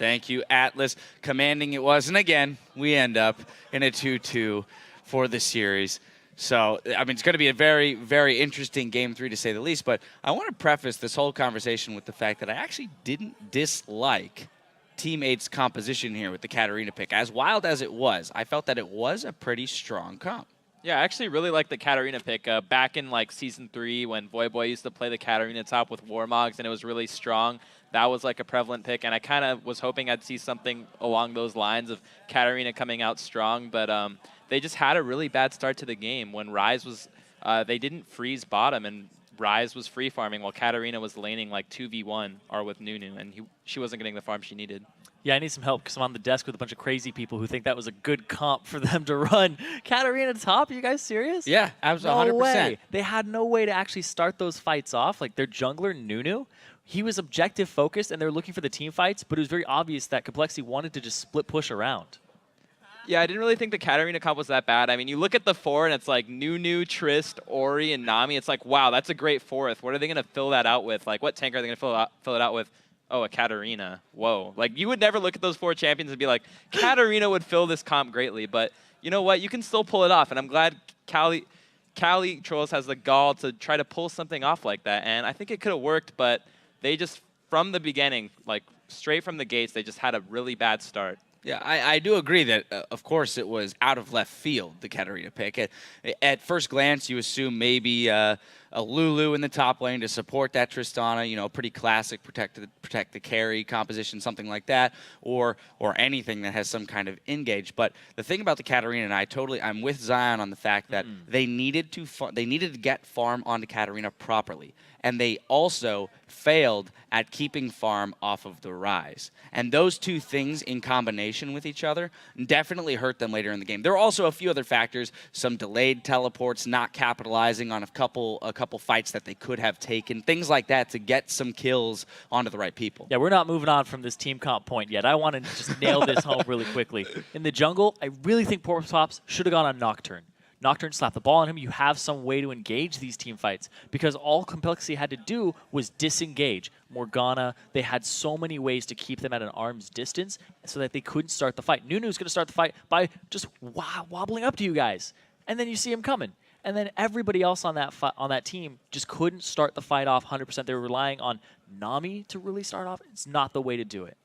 Thank you, Atlas. Commanding it was. And again, we end up in a 2-2 for the series. So, I mean, it's going to be a very, very interesting Game 3 to say the least. But I want to preface this whole conversation with the fact that I actually didn't dislike Team 8's composition here with the Katarina pick. As wild as it was, I felt that it was a pretty strong comp. Yeah, I actually really like the Katarina pick. Back in like Season 3 when Voyboy used to play the Katarina top with Warmogs and it was really strong, that was like a prevalent pick. And I kind of was hoping I'd see something along those lines of Katarina coming out strong. But they just had a really bad start to the game when Ryze was, they didn't freeze bottom and Ryze was free farming while Katarina was laning like 2v1 or with Nunu and she wasn't getting the farm she needed. Yeah, I need some help because I'm on the desk with a bunch of crazy people who think that was a good comp for them to run. Katarina top, are you guys serious? Yeah, absolutely, 100%. No way. They had no way to actually start those fights off. Like their jungler, Nunu, he was objective focused and they were looking for the team fights, but it was very obvious that Complexity wanted to just split push around. Yeah, I didn't really think the Katarina comp was that bad. I mean, you look at the 4 and it's like Nunu, Trist, Ori, and Nami. It's like, wow, that's a great fourth. What are they going to fill that out with? Like, what tank are they going to fill it out with? Oh, a Katarina. Whoa. Like, you would never look at those 4 champions and be like, Katarina would fill this comp greatly. But you know what? You can still pull it off. And I'm glad Cali Trolls has the gall to try to pull something off like that. And I think it could have worked, but they just, from the beginning, like, straight from the gates, they just had a really bad start. Yeah, I do agree that, of course, it was out of left field, the Katarina pick. At first glance, you assume maybe a Lulu in the top lane to support that Tristana, you know, pretty classic protect the carry composition, something like that, or anything that has some kind of engage. But the thing about the Katarina, and I'm with Zion on the fact that they needed to get farm onto Katarina properly. And they also failed at keeping farm off of the Ryze. And those two things in combination with each other definitely hurt them later in the game. There are also a few other factors, some delayed teleports, not capitalizing on a couple fights that they could have taken, things like that to get some kills onto the right people. Yeah, we're not moving on from this team comp point yet. I want to just nail this home really quickly. In the jungle, I really think Porpoise Pops should have gone on Nocturne. Nocturne slapped the ball on him. You have some way to engage these team fights because all Complexity had to do was disengage. Morgana, they had so many ways to keep them at an arm's distance so that they couldn't start the fight. Nunu's going to start the fight by just wobbling up to you guys, and then you see him coming. And then everybody else on that team just couldn't start the fight off 100%. They were relying on Nami to really start off. It's not the way to do it.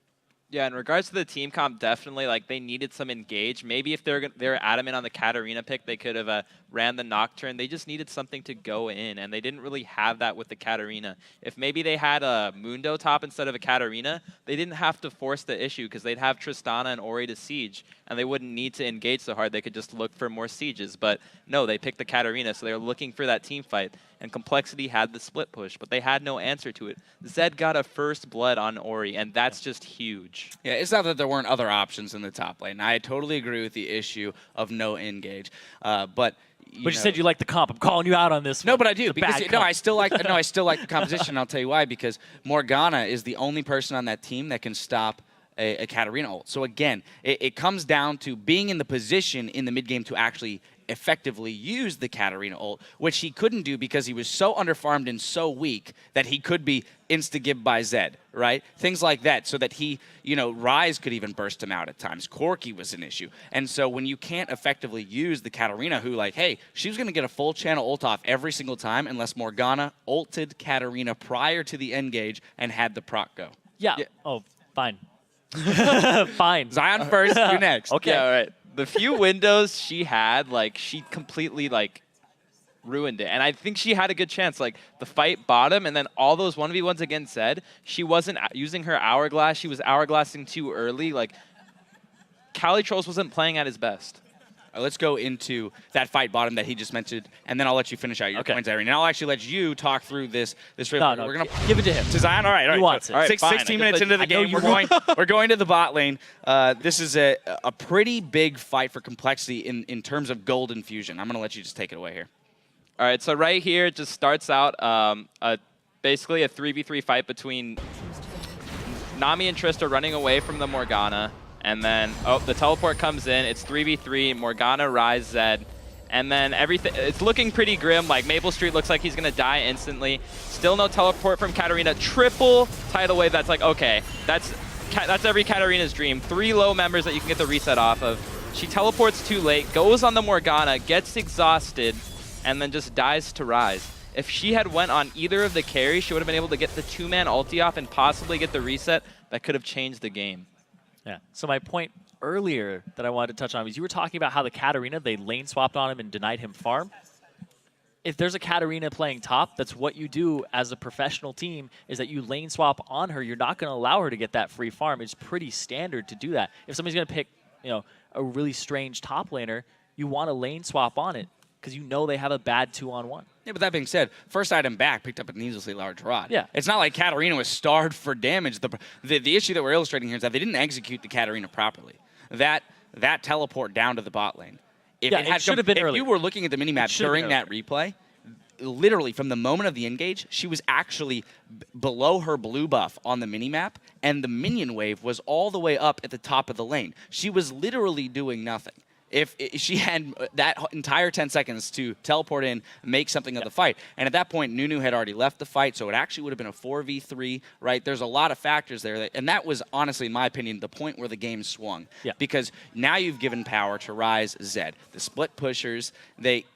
Yeah, in regards to the team comp, definitely, like, they needed some engage. Maybe if they're adamant on the Katarina pick, they could have ran the Nocturne. They just needed something to go in, and they didn't really have that with the Katarina. If maybe they had a Mundo top instead of a Katarina, they didn't have to force the issue because they'd have Tristana and Ori to siege, and they wouldn't need to engage so hard. They could just look for more sieges. But no, they picked the Katarina, so they were looking for that team fight. And Complexity had the split push, but they had no answer to it. Zed got a first blood on Ori, and that's just huge. Yeah, it's not that there weren't other options in the top lane. I totally agree with the issue of no engage, but you said you like the comp. I'm calling you out on this. No, but I do because I still like the composition. And I'll tell you why. Because Morgana is the only person on that team that can stop a Katarina ult. So again, it comes down to being in the position in the mid game to actually effectively use the Katarina ult, which he couldn't do because he was so underfarmed and so weak that he could be insta-gibbed by Zed, right? Things like that, so that he, Ryze could even burst him out at times. Corki was an issue. And so when you can't effectively use the Katarina, who hey, she was going to get a full channel ult off every single time unless Morgana ulted Katarina prior to the engage and had the proc go. Yeah. Oh, fine. Fine. Zion first, you next. Okay. Yeah, all right. The few windows she had, she completely, ruined it. And I think she had a good chance. The fight bottom and then all those 1v1s against Zed, she wasn't using her hourglass. She was hourglassing too early. Cali Trolls wasn't playing at his best. Let's go into that fight bottom that he just mentioned, and then I'll let you finish out your points, Irene. And I'll actually let you talk through this. No, we're gonna give it to him. To Zion. All right. He wants it. All right, 16 minutes into the game, we're going to the bot lane. This is a pretty big fight for Complexity in terms of gold infusion. I'm going to let you just take it away here. All right, so right here it just starts out basically a 3v3 fight between Nami and Trista running away from the Morgana. And then, the teleport comes in. It's 3v3, Morgana, Ryze, Zed. And then everything, it's looking pretty grim. Maple Street looks like he's going to die instantly. Still no teleport from Katarina. Triple tidal wave. That's okay. that's every Katarina's dream. 3 low members that you can get the reset off of. She teleports too late, goes on the Morgana, gets exhausted, and then just dies to Rise. If she had went on either of the carries, she would have been able to get the 2-man ulti off and possibly get the reset that could have changed the game. Yeah. So my point earlier that I wanted to touch on was you were talking about how the Katarina, they lane swapped on him and denied him farm. If there's a Katarina playing top, that's what you do as a professional team, is that you lane swap on her. You're not going to allow her to get that free farm. It's pretty standard to do that. If somebody's going to pick, a really strange top laner, you want to lane swap on it because you know they have a bad 2-on-1. Yeah, but that being said, first item back picked up a needlessly large rod. Yeah. It's not like Katarina was starved for damage. The issue that we're illustrating here is that they didn't execute the Katarina properly. That teleport down to the bot lane. It should have been early. If you were looking at the minimap during that replay, literally from the moment of the engage, she was actually below her blue buff on the minimap, and the minion wave was all the way up at the top of the lane. She was literally doing nothing. If she had that entire 10 seconds to teleport in, make something of the fight. And at that point, Nunu had already left the fight, so it actually would have been a 4v3, right? There's a lot of factors there. And that was, honestly, in my opinion, the point where the game swung. Yeah. Because now you've given power to Rise Zed. The split pushers,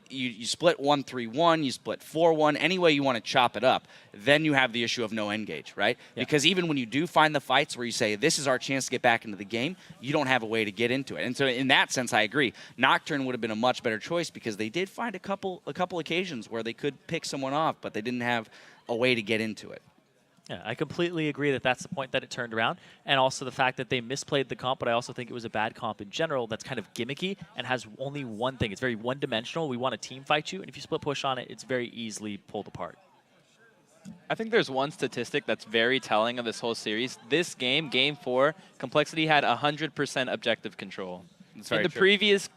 you split 1-3-1, you split 4-1, any way you want to chop it up, then you have the issue of no engage, right? Yeah. Because even when you do find the fights where you say, this is our chance to get back into the game, you don't have a way to get into it. And so in that sense, I agree. Nocturne would have been a much better choice because they did find a couple occasions where they could pick someone off, but they didn't have a way to get into it. Yeah, I completely agree that that's the point that it turned around, and also the fact that they misplayed the comp, but I also think it was a bad comp in general that's kind of gimmicky and has only one thing. It's very one-dimensional. We want to team fight you, and if you split push on it, it's very easily pulled apart. I think there's one statistic that's very telling of this whole series. This game, Game 4, Complexity had 100% objective control. In the previous,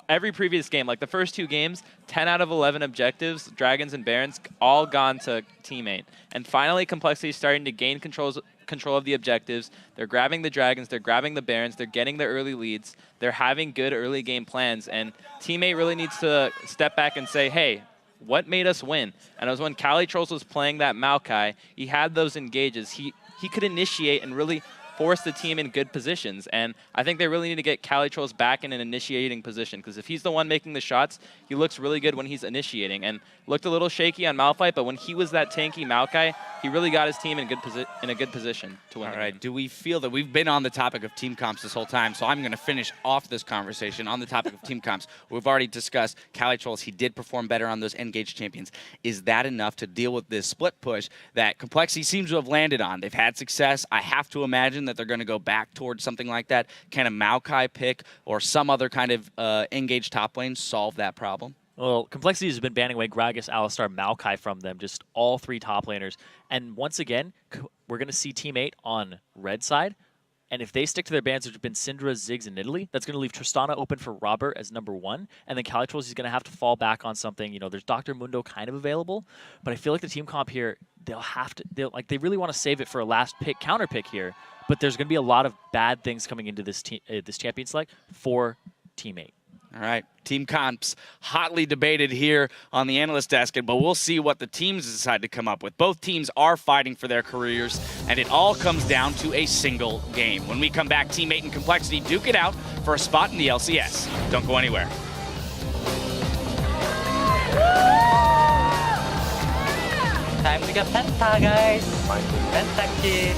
every previous game, like the first 2 games, 10 out of 11 objectives, Dragons and Barons, all gone to teammate. And finally, Complexity is starting to gain control of the objectives. They're grabbing the Dragons, they're grabbing the Barons, they're getting the early leads, they're having good early game plans, and teammate really needs to step back and say, hey, what made us win? And it was when Calitrolls was playing that Maokai, he had those engages. He could initiate and really force the team in good positions. And I think they really need to get Calitrolls back in an initiating position, because if he's the one making the shots, he looks really good when he's initiating. And looked a little shaky on Malphite, but when he was that tanky Maokai, he really got his team in a good position to win. All right, do we feel that we've been on the topic of team comps this whole time, so I'm going to finish off this conversation on the topic of team comps. We've already discussed Calitrolls. He did perform better on those engaged champions. Is that enough to deal with this split push that Complexity seems to have landed on? They've had success. I have to imagine that they're going to go back towards something like that. Can a Maokai pick or some other kind of engaged top lane solve that problem? Well, Complexity has been banning away Gragas, Alistar, Maokai from them, just all 3 top laners. And once again, we're going to see Team 8 on red side. And if they stick to their bans, which have been Syndra, Ziggs, and Nidalee, that's going to leave Tristana open for Robert as number 1. And then Calitrolls is going to have to fall back on something. There's Dr. Mundo kind of available. But I feel like the team comp here, they really want to save it for a last pick, counter pick here. But there's going to be a lot of bad things coming into this this champion select for Team 8. All right, team comps hotly debated here on the analyst desk, but we'll see what the teams decide to come up with. Both teams are fighting for their careers, and it all comes down to a single game. When we come back, Team 8 and Complexity duke it out for a spot in the LCS. Don't go anywhere. Time to get Penta, guys. Penta kid.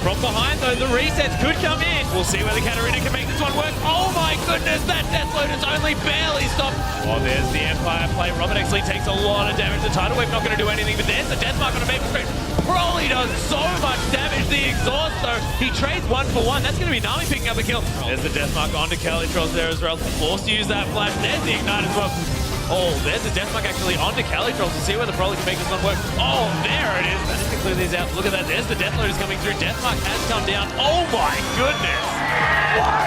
From behind, though, the resets could come in. We'll see whether Katarina can make this one work. Oh my goodness, that Deathload is only barely stopped. Oh, there's the Empire play. Robert actually takes a lot of damage. The Tidal Wave not going to do anything, but there's the Deathmark on a Maple Straight. Broly does so much damage. The exhaust, though, he trades 1 for 1. That's going to be Nami picking up a kill. There's the Deathmark onto Calitrolls there as well. Forced to use that flash. There's the Ignite as well. Oh, there's the Deathmark actually onto Calitrolls to see whether Broly can make this one work. Oh, there it is. Managed to clear these out. Look at that. There's the Deathload is coming through. Deathmark has come down. Oh my goodness. What?